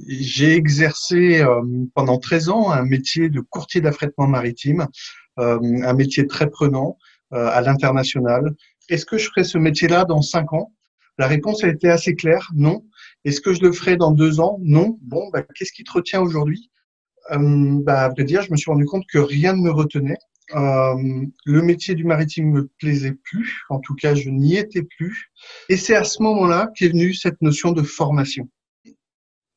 J'ai exercé pendant 13 ans un métier de courtier d'affrètement maritime, un métier très prenant à l'international. Est-ce que je ferai ce métier-là dans 5 ans? La réponse a été assez claire, non. Est-ce que je le ferai dans 2 ans? Non. Bon, qu'est-ce qui te retient aujourd'hui? À vrai dire, je me suis rendu compte que rien ne me retenait. Le métier du maritime me plaisait plus, en tout cas, je n'y étais plus. Et c'est à ce moment-là qu'est venue cette notion de formation.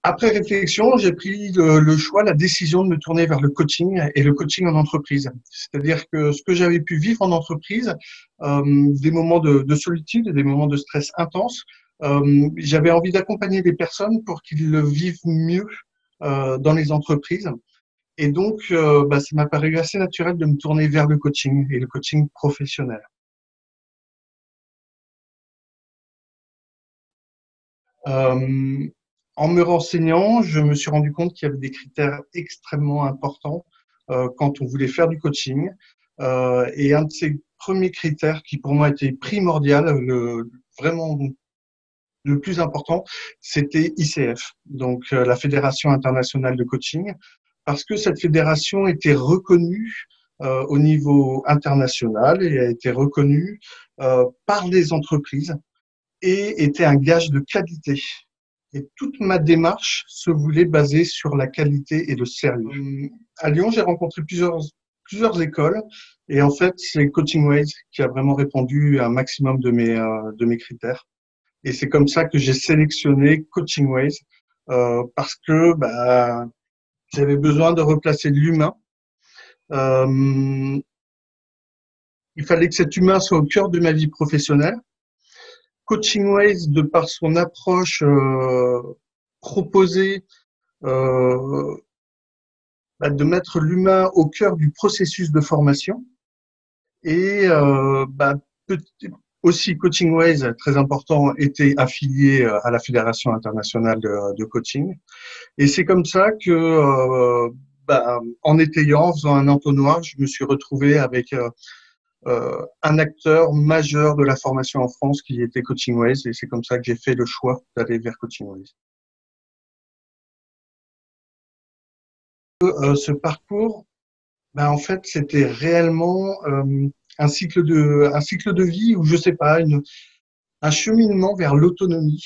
Après réflexion, j'ai pris le choix, la décision de me tourner vers le coaching et le coaching en entreprise. C'est-à-dire que ce que j'avais pu vivre en entreprise, des moments de solitude, des moments de stress intense, j'avais envie d'accompagner les personnes pour qu'ils le vivent mieux dans les entreprises. Et donc, ça m'a paru assez naturel de me tourner vers le coaching et le coaching professionnel. Euh, En me renseignant, je me suis rendu compte qu'il y avait des critères extrêmement importants quand on voulait faire du coaching. Et un de ces premiers critères qui pour moi était primordial, vraiment le plus important, c'était ICF, donc la Fédération internationale de coaching, parce que cette fédération était reconnue au niveau international et a été reconnue par les entreprises et était un gage de qualité. Et toute ma démarche se voulait baser sur la qualité et le sérieux. À Lyon, j'ai rencontré plusieurs écoles et en fait, c'est Coaching Ways qui a vraiment répondu à un maximum de mes critères. Et c'est comme ça que j'ai sélectionné Coaching Ways parce que j'avais besoin de replacer l'humain. Euh, il fallait que cet humain soit au cœur de ma vie professionnelle. Coaching Ways, de par son approche proposée, euh, de mettre l'humain au cœur du processus de formation et aussi Coaching Ways, très important, était affilié à la Fédération internationale de coaching. Et c'est comme ça que, en étayant, en faisant un entonnoir, je me suis retrouvé avec un acteur majeur de la formation en France qui était Coaching Ways. Et c'est comme ça que j'ai fait le choix d'aller vers Coaching Ways. Ce parcours, en fait, c'était réellement un cycle de vie où je sais pas, un cheminement vers l'autonomie.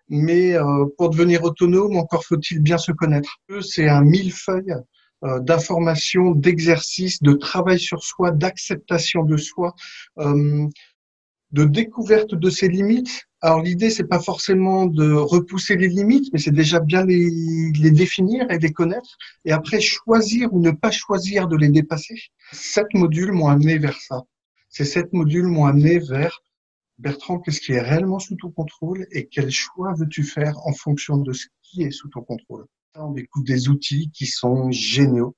Mais pour devenir autonome, encore faut-il bien se connaître. C'est un millefeuille d'informations, d'exercices, de travail sur soi, d'acceptation de soi, euh, de découverte de ses limites. Alors l'idée, c'est pas forcément de repousser les limites, mais c'est déjà bien les définir et les connaître, et après choisir ou ne pas choisir de les dépasser. 7 modules m'ont amené vers ça. Ces 7 modules m'ont amené vers Bertrand, qu'est-ce qui est réellement sous ton contrôle et quel choix veux-tu faire en fonction de ce qui est sous ton contrôle. On découvre des outils qui sont géniaux,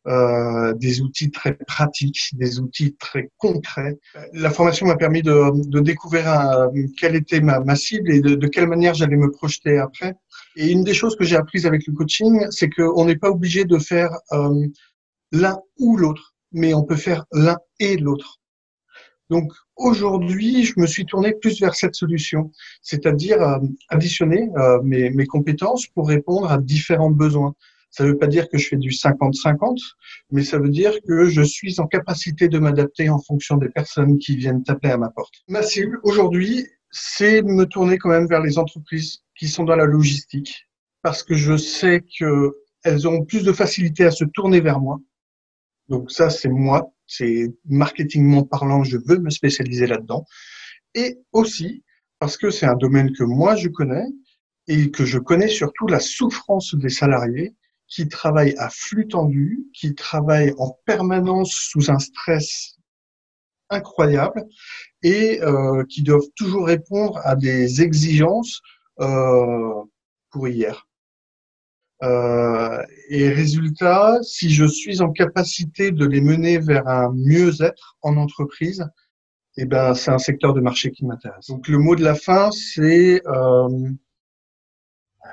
des outils très pratiques, des outils très concrets. La formation m'a permis de découvrir quelle était ma cible et de quelle manière j'allais me projeter après. Et une des choses que j'ai apprises avec le coaching, c'est qu'on n'est pas obligé de faire l'un ou l'autre, mais on peut faire l'un et l'autre. Donc aujourd'hui, je me suis tourné plus vers cette solution, c'est-à-dire additionner mes compétences pour répondre à différents besoins. Ça ne veut pas dire que je fais du 50-50, mais ça veut dire que je suis en capacité de m'adapter en fonction des personnes qui viennent taper à ma porte. Ma cible aujourd'hui, c'est de me tourner quand même vers les entreprises qui sont dans la logistique, parce que je sais qu'elles ont plus de facilité à se tourner vers moi. Donc ça, c'est moi, c'est marketingment parlant, je veux me spécialiser là-dedans. Et aussi parce que c'est un domaine que moi je connais et que je connais surtout la souffrance des salariés qui travaillent à flux tendu, qui travaillent en permanence sous un stress incroyable et qui doivent toujours répondre à des exigences euh, pour hier. Et résultat, si je suis en capacité de les mener vers un mieux-être en entreprise, c'est un secteur de marché qui m'intéresse. Donc le mot de la fin, c'est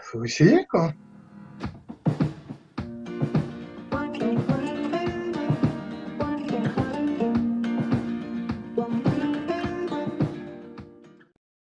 faut essayer quoi.